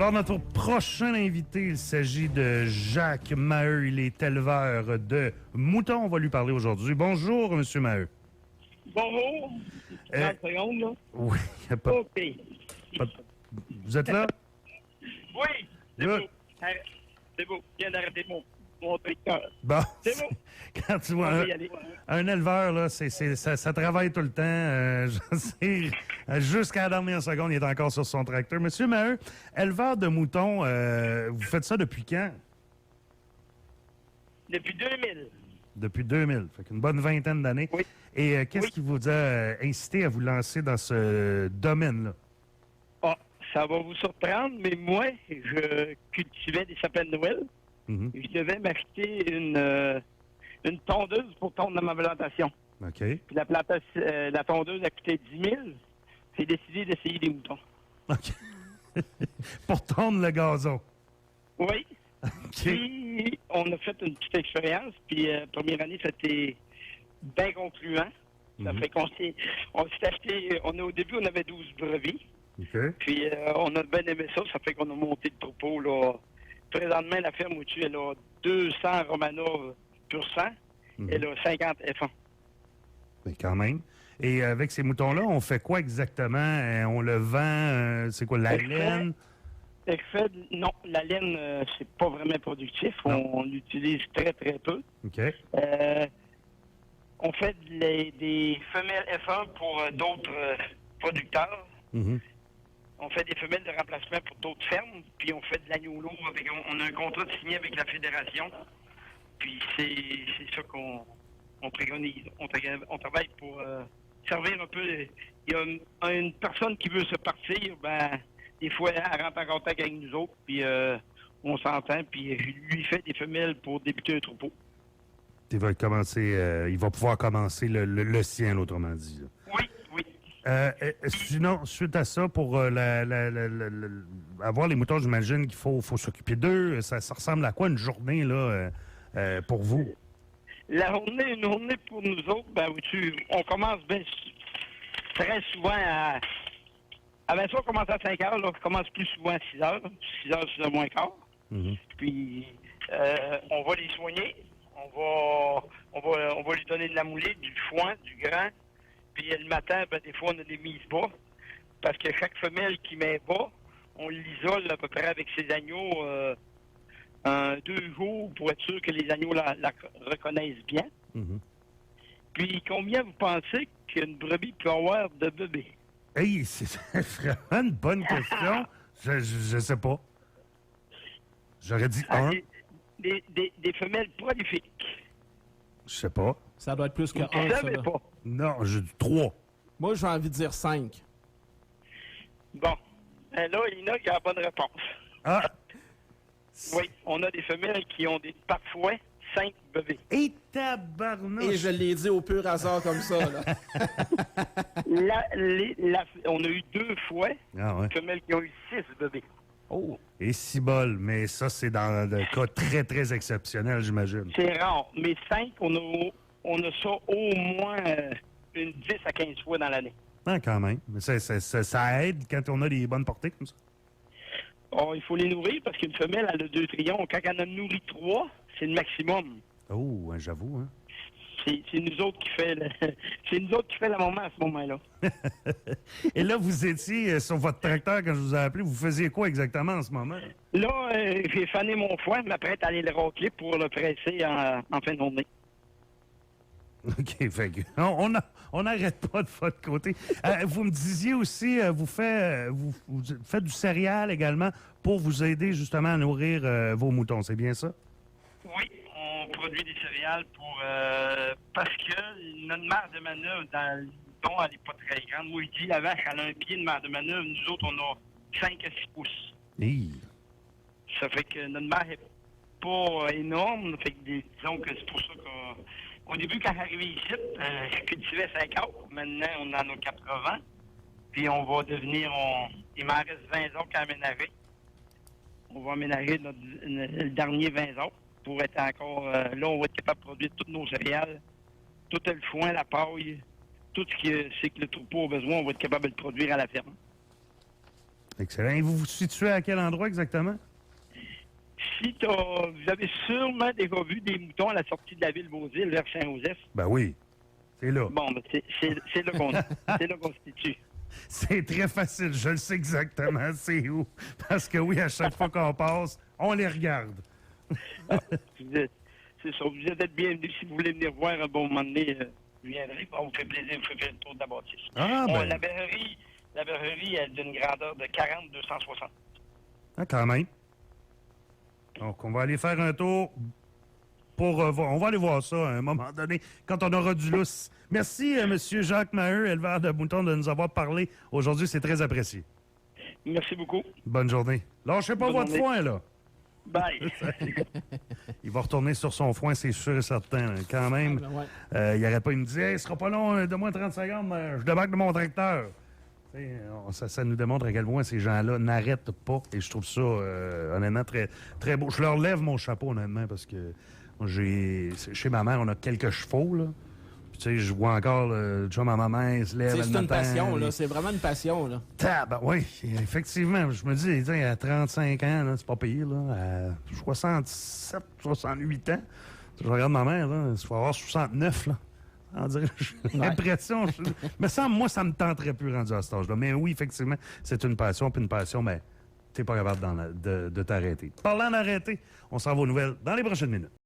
Alors, notre prochain invité, il s'agit de Jacques Maheu. Il est éleveur de moutons. On va lui parler aujourd'hui. Bonjour, M. Maheu. Bonjour. 30 secondes, là. Oui, y a pas, OK. Vous êtes là? Oui, c'est Là. beau. C'est beau. Je viens d'arrêter mon tracteur. Bon. C'est bon. Quand tu vois On va y aller. un éleveur, là, ça travaille tout le temps. Je sais, jusqu'à la dernière seconde, il est encore sur son tracteur. Monsieur Maheu, éleveur de moutons, vous faites ça depuis quand? Depuis 2000. Depuis 2000. Fait qu'une bonne vingtaine d'années. Oui. Et qu'est-ce Oui. qui vous a incité à vous lancer dans ce domaine-là? Ah, ça va vous surprendre, mais moi, je cultivais des sapins de Noël. Mhm. Je devais m'acheter une tondeuse pour tondre dans ma plantation. OK. Puis la tondeuse a coûté 10 000. J'ai décidé d'essayer des moutons. OK. Pour tondre le gazon. Oui. OK. Puis, on a fait une petite expérience. Puis, première année, c'était bien concluant. Ça fait qu'on s'est acheté... Au début, on avait 12 brebis. OK. Puis, on a bien aimé ça. Ça fait qu'on a monté le troupeau, là. Présentement, la ferme au-dessus, elle a 200 Romanov pur sang. Elle a 50 F1. Mais quand même. Et avec ces moutons-là, on fait quoi exactement? On le vend? C'est quoi, la laine? Non, la laine, c'est pas vraiment productif. On l'utilise très, très peu. OK. On fait des femelles F1 pour d'autres producteurs. Mhm. On fait des femelles de remplacement pour d'autres fermes. Puis on fait de l'agneau lourd. On a un contrat signé avec la fédération. Puis c'est ça qu'on préconise. On travaille pour servir un peu. Il y a une personne qui veut se partir, ben des fois, elle rentre en contact avec nous autres, puis on s'entend, puis je lui fais des femelles pour débuter un troupeau. Il va pouvoir commencer le sien, autrement dit. Là. Oui, oui. Sinon, suite à ça, pour avoir les moutons, j'imagine qu'il faut s'occuper d'eux. Ça ressemble à quoi une journée là pour vous? Une journée pour nous autres, on commence très souvent à... Avant ça, on commence à 5 heures. Là, on commence plus souvent à 6 heures. 6 heures moins quart. Mhm. Puis, on va les soigner. On va lui donner de la moulée, du foin, du grand. Puis, le matin, des fois, on a des mises bas. Parce que chaque femelle qui met bas, on l'isole à peu près avec ses agneaux 2 jours pour être sûr que les agneaux la reconnaissent bien. Mhm. Puis, combien vous pensez qu'une brebis peut avoir de bébés? Hey, c'est vraiment une bonne question. Je sais pas. J'aurais dit un. Des femelles prolifiques. Je sais pas. Ça doit être plus que Vous ne 1, ça. savez Là. pas. Non, j'ai dit 3. Moi, j'ai envie de dire 5. Bon. Là, Ina qui a la bonne réponse. Ah! Oui, on a des femelles qui ont parfois 5 bébés. Et tabarnouche! Et je l'ai dit au pur hasard comme ça. Là. On a eu 2 fois Ah ouais. des femelles qui ont eu 6 bébés. Oh. Et cibole, mais ça, c'est dans le cas très, très exceptionnel, j'imagine. C'est rare. Mais 5, on a ça au moins une 10 à 15 fois dans l'année. Ah, quand même. Mais ça aide quand on a des bonnes portées comme ça. Oh, il faut les nourrir parce qu'une femelle, elle a 2 trillions. Quand elle en a nourri 3, c'est le maximum. Oh, j'avoue, hein. C'est nous autres qui fait c'est nous autres qui fait la maman à ce moment-là. Et là, vous étiez sur votre tracteur quand je vous ai appelé. Vous faisiez quoi exactement en ce moment? Là, j'ai fané mon foin, je m'apprête à aller le racler pour le presser en fin de journée. OK, fait que on n'arrête pas de votre côté. Vous me disiez aussi, vous faites du céréal également pour vous aider justement à nourrir vos moutons, c'est bien ça? Oui, on produit des céréales parce que notre marge de manœuvre dans le mouton, elle n'est pas très grande. Moi, je dis, la vache, elle a un pied de marge de manœuvre. Nous autres, on a 5 à 6 pouces. Hey. Ça fait que notre marge n'est pas énorme. Fait que disons que c'est pour ça qu'au début, quand j'arrivais ici, je cultivais 50. Maintenant, on en a 80. Puis on va devenir... Il m'en reste 20 autres à aménager. On va aménager le dernier 20 autres pour être encore... là, on va être capable de produire toutes nos céréales, tout le foin, la paille, tout ce que le troupeau a besoin, on va être capable de le produire à la ferme. Excellent. Et vous vous situez à quel endroit exactement? Si vous avez sûrement déjà vu des moutons à la sortie de la ville Beauzile vers Saint-Joseph. Ben oui, c'est là. Bon, ben, c'est là qu'on se situe. C'est très facile, je le sais exactement c'est où. Parce que oui, à chaque fois qu'on passe, on les regarde. C'est ça, vous êtes bienvenus. Si vous voulez venir voir un bon moment donné, vous viendrez. On vous fait plaisir, vous fait faire le tour de la bâtisse. Ah, ben. La bergerie est d'une grandeur de 40-260. Ah, quand même. Donc, on va aller faire un tour pour voir. On va aller voir ça à un moment donné, quand on aura du lousse. Merci, M. Jacques Maheu, éleveur de moutons, de nous avoir parlé aujourd'hui. C'est très apprécié. Merci beaucoup. Bonne journée. Lâchez pas Bonne votre journée. foin, là. Bye. Il va retourner sur son foin, c'est sûr et certain. Là. Quand même, Ouais. il n'arrête pas. Il me dit, hey, ce sera pas long, donne-moi 30 secondes, je débarque de mon tracteur. Ça nous démontre à quel point ces gens-là n'arrêtent pas. Et je trouve ça, honnêtement, très, très beau. Je leur lève mon chapeau, honnêtement, parce que chez ma mère, on a quelques chevaux, là. Puis, tu sais, je vois encore le chum à ma mère, il se lève le C'est matin. une passion, là. C'est vraiment une passion, là. Oui, effectivement. Je me dis, tu sais, à 35 ans, là, c'est pas pire, là. À 67, 68 ans, je regarde ma mère, là, il faut avoir 69, là. On dirait, j'ai l'impression. Mais ça, moi, ça me tenterait plus rendu à cet âge-là. Mais oui, effectivement, c'est une passion. Puis une passion, mais t'es pas capable de t'arrêter. Parlant d'arrêter, on s'en va aux nouvelles dans les prochaines minutes.